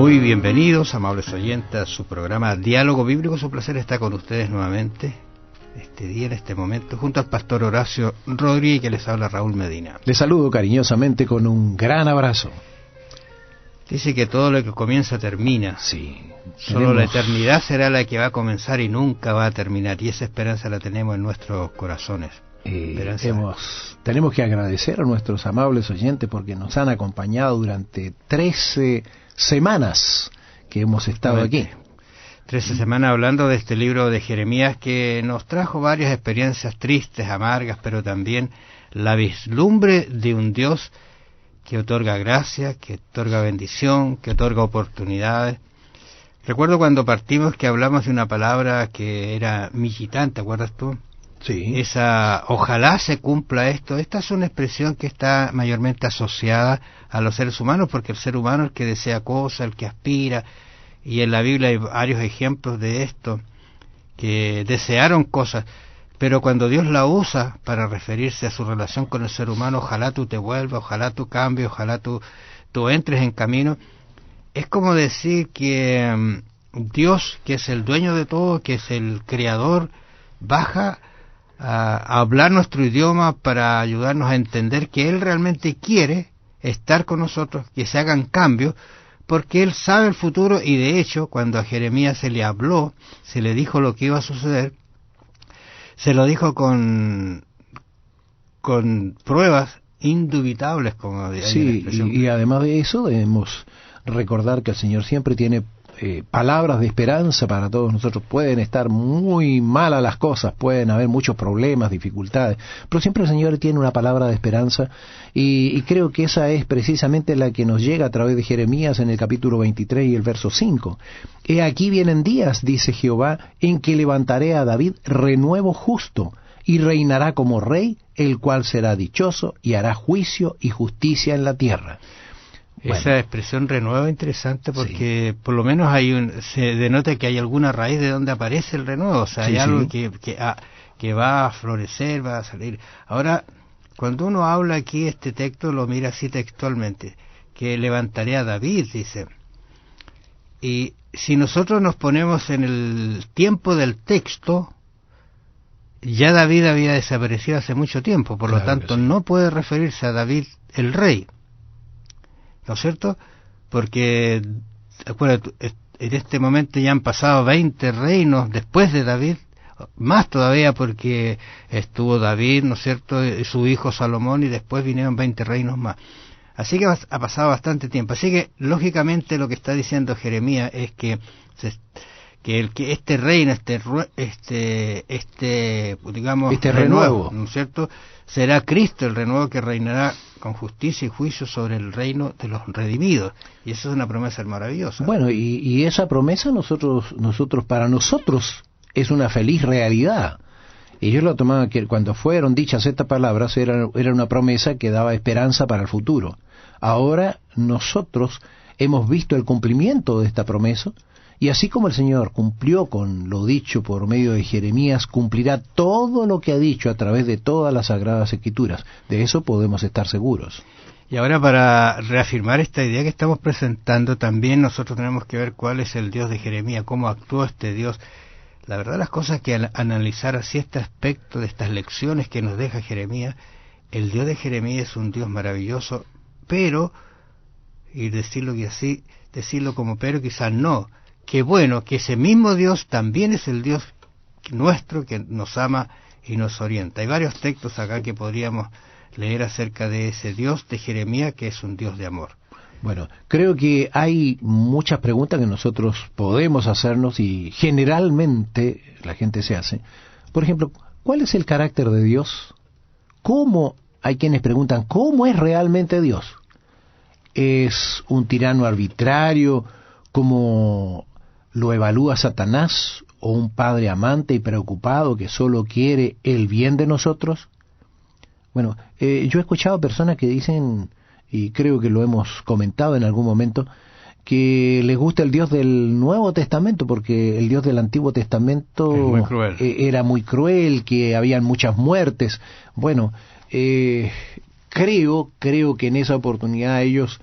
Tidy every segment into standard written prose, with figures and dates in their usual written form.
Muy bienvenidos, amables oyentes, a su programa Diálogo Bíblico. Es un placer estar con ustedes nuevamente este día, en este momento, junto al pastor Horacio Rodríguez, que les habla Raúl Medina. Les saludo cariñosamente con un gran abrazo. Dice que todo lo que comienza termina. Sí. Solo la eternidad será la que va a comenzar y nunca va a terminar. Y esa esperanza la tenemos en nuestros corazones. Tenemos que agradecer a nuestros amables oyentes porque nos han acompañado durante 13 semanas que hemos estado aquí. 13 semanas hablando de este libro de Jeremías, que nos trajo varias experiencias tristes, amargas, pero también la vislumbre de un Dios que otorga gracia, que otorga bendición, que otorga oportunidades. Recuerdo cuando partimos que hablamos de una palabra que era Michitán, ¿te acuerdas tú? Sí. Esa, ojalá se cumpla esto. Esta es una expresión que está mayormente asociada a los seres humanos, porque el ser humano es el que desea cosas, el que aspira, y en la Biblia hay varios ejemplos de esto, que desearon cosas, pero cuando Dios la usa para referirse a su relación con el ser humano, ojalá tú te vuelvas, ojalá tú cambies, ojalá tú entres en camino, es como decir que Dios, que es el dueño de todo, que es el creador, baja a hablar nuestro idioma para ayudarnos a entender que Él realmente quiere estar con nosotros, que se hagan cambios, porque Él sabe el futuro. Y de hecho, cuando a Jeremías se le habló, se le dijo lo que iba a suceder, se lo dijo con pruebas indubitables, como sí, y además de eso debemos recordar que el Señor siempre tiene palabras de esperanza para todos nosotros. Pueden estar muy malas las cosas, pueden haber muchos problemas, dificultades, pero siempre el Señor tiene una palabra de esperanza, y creo que esa es precisamente la que nos llega a través de Jeremías en el capítulo 23 y el verso 5. He aquí vienen días, dice Jehová, en que levantaré a David renuevo justo, y reinará como rey, el cual será dichoso, y hará juicio y justicia en la tierra. Bueno. Esa expresión renuevo es interesante porque sí, por lo menos se denota que hay alguna raíz de donde aparece el renuevo, o sea, sí, hay algo que va a florecer, va a salir. Ahora, cuando uno habla aquí, este texto lo mira así textualmente, que levantaré a David, dice. Y si nosotros nos ponemos en el tiempo del texto, ya David había desaparecido hace mucho tiempo, por lo tanto no puede referirse a David el rey. ¿No es cierto? Porque, acuérdate, en este momento ya han pasado 20 reinos después de David, más todavía porque estuvo David, ¿no es cierto?, y su hijo Salomón, y después vinieron 20 reinos más. Así que ha pasado bastante tiempo. Así que, lógicamente, lo que está diciendo Jeremías es que este reino, este renuevo, ¿no es cierto?, será Cristo el renuevo que reinará con justicia y juicio sobre el reino de los redimidos. Y eso es una promesa maravillosa. Bueno, y esa promesa para nosotros es una feliz realidad. Ellos lo tomaban que cuando fueron dichas estas palabras era una promesa que daba esperanza para el futuro. Ahora nosotros hemos visto el cumplimiento de esta promesa, y así como el Señor cumplió con lo dicho por medio de Jeremías, cumplirá todo lo que ha dicho a través de todas las Sagradas Escrituras. De eso podemos estar seguros. Y ahora, para reafirmar esta idea que estamos presentando, también nosotros tenemos que ver cuál es el Dios de Jeremías, cómo actuó este Dios. La verdad, las cosas que al analizar así este aspecto de estas lecciones que nos deja Jeremías, el Dios de Jeremías es un Dios maravilloso, pero, y decirlo como pero quizás no, que bueno, que ese mismo Dios también es el Dios nuestro, que nos ama y nos orienta. Hay varios textos acá que podríamos leer acerca de ese Dios de Jeremías, que es un Dios de amor. Bueno, creo que hay muchas preguntas que nosotros podemos hacernos y generalmente la gente se hace. Por ejemplo, ¿cuál es el carácter de Dios? Hay quienes preguntan, ¿cómo es realmente Dios? ¿Es un tirano arbitrario, como lo evalúa Satanás, o un padre amante y preocupado que solo quiere el bien de nosotros? Bueno, yo he escuchado personas que dicen, y creo que lo hemos comentado en algún momento, que les gusta el Dios del Nuevo Testamento, porque el Dios del Antiguo Testamento era muy cruel, que habían muchas muertes. Bueno, creo que en esa oportunidad ellos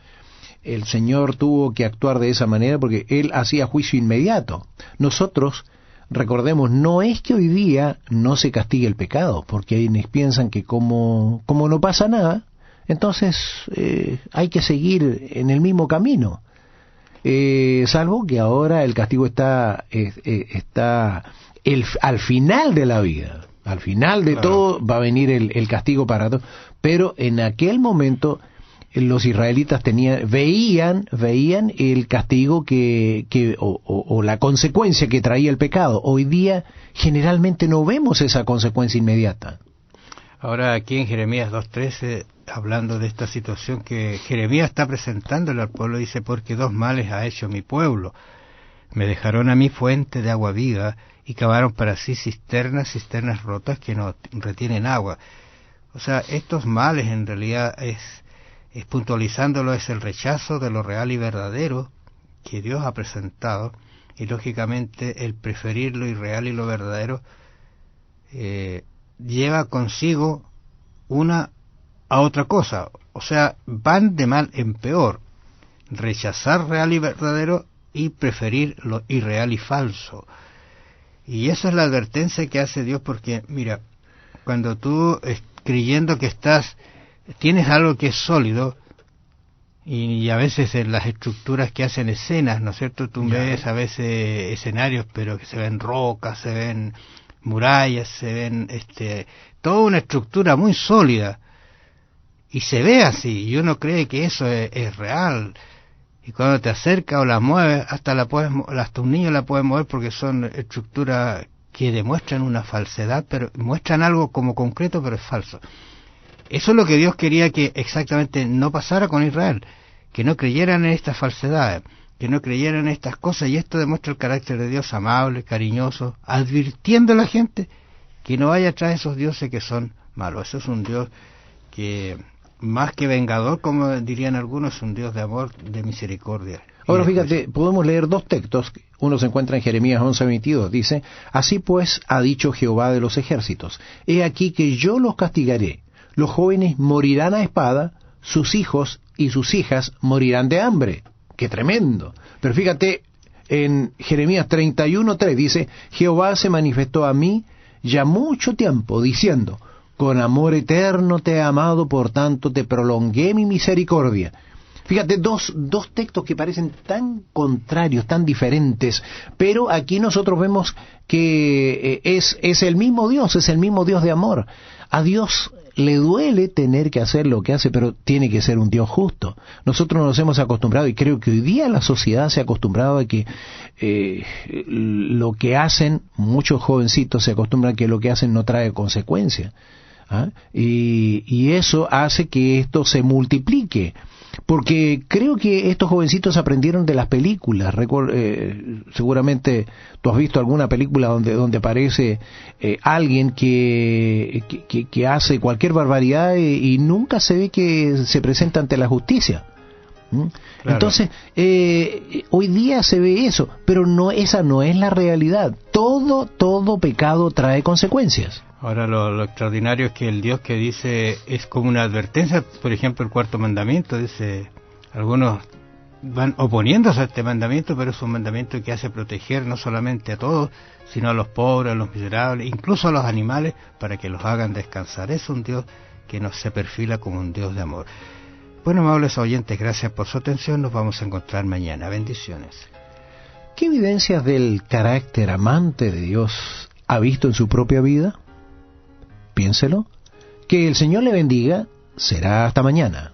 el Señor tuvo que actuar de esa manera porque Él hacía juicio inmediato. Nosotros, recordemos, no es que hoy día no se castigue el pecado, porque hay quienes piensan que como no pasa nada, entonces hay que seguir en el mismo camino. Salvo que ahora el castigo está al final de la vida. Al final de todo va a venir el castigo para todos. Pero en aquel momento los israelitas veían el castigo o la consecuencia que traía el pecado. Hoy día generalmente no vemos esa consecuencia inmediata. Ahora aquí en Jeremías 2:13, hablando de esta situación que Jeremías está presentándole al pueblo, dice: porque dos males ha hecho mi pueblo. Me dejaron a mí fuente de agua viva y cavaron para sí cisternas rotas que no retienen agua. O sea, estos males en realidad es puntualizándolo, es el rechazo de lo real y verdadero que Dios ha presentado, y lógicamente el preferir lo irreal y lo verdadero lleva consigo una a otra cosa. O sea, van de mal en peor: rechazar real y verdadero y preferir lo irreal y falso. Y esa es la advertencia que hace Dios, porque mira, cuando tú creyendo que tienes algo que es sólido, y a veces en las estructuras que hacen escenas, ¿no es cierto? Tú ves a veces escenarios, pero que se ven rocas, se ven murallas, se ven toda una estructura muy sólida, y se ve así, y uno cree que eso es real. Y cuando te acercas o la mueves, hasta un niño la puede mover, porque son estructuras que demuestran una falsedad, pero muestran algo como concreto, pero es falso. Eso es lo que Dios quería que exactamente no pasara con Israel, que no creyeran en estas falsedades, que no creyeran en estas cosas, y esto demuestra el carácter de Dios amable, cariñoso, advirtiendo a la gente que no vaya tras esos dioses que son malos. Eso es un Dios que, más que vengador, como dirían algunos, es un Dios de amor, de misericordia. Ahora fíjate, podemos leer dos textos. Uno se encuentra en Jeremías 11:22, dice: así pues ha dicho Jehová de los ejércitos, he aquí que yo los castigaré, los jóvenes morirán a espada, sus hijos y sus hijas morirán de hambre. ¡Qué tremendo! Pero fíjate, en Jeremías 31:3 dice: Jehová se manifestó a mí ya mucho tiempo, diciendo: con amor eterno te he amado, por tanto te prolongué mi misericordia. Fíjate, dos textos que parecen tan contrarios, tan diferentes, pero aquí nosotros vemos que es el mismo Dios, es el mismo Dios de amor. A Dios le duele tener que hacer lo que hace, pero tiene que ser un Dios justo. Nosotros nos hemos acostumbrado, y creo que hoy día la sociedad se ha acostumbrado a que lo que hacen, muchos jovencitos se acostumbran a que lo que hacen no trae consecuencias. Y eso hace que esto se multiplique, porque creo que estos jovencitos aprendieron de las películas. Seguramente tú has visto alguna película donde aparece alguien que hace cualquier barbaridad y nunca se ve que se presenta ante la justicia. Claro. Entonces, hoy día se ve eso, pero esa no es la realidad. Todo pecado trae consecuencias. Ahora lo extraordinario es que el Dios que dice es como una advertencia. Por ejemplo, el cuarto mandamiento dice, algunos van oponiéndose a este mandamiento, pero es un mandamiento que hace proteger no solamente a todos, sino a los pobres, a los miserables, incluso a los animales, para que los hagan descansar. Es un Dios que nos se perfila como un Dios de amor. Bueno, amables oyentes, gracias por su atención. Nos vamos a encontrar mañana. Bendiciones. ¿Qué evidencias del carácter amante de Dios ha visto en su propia vida? Piénselo. Que el Señor le bendiga. Será hasta mañana.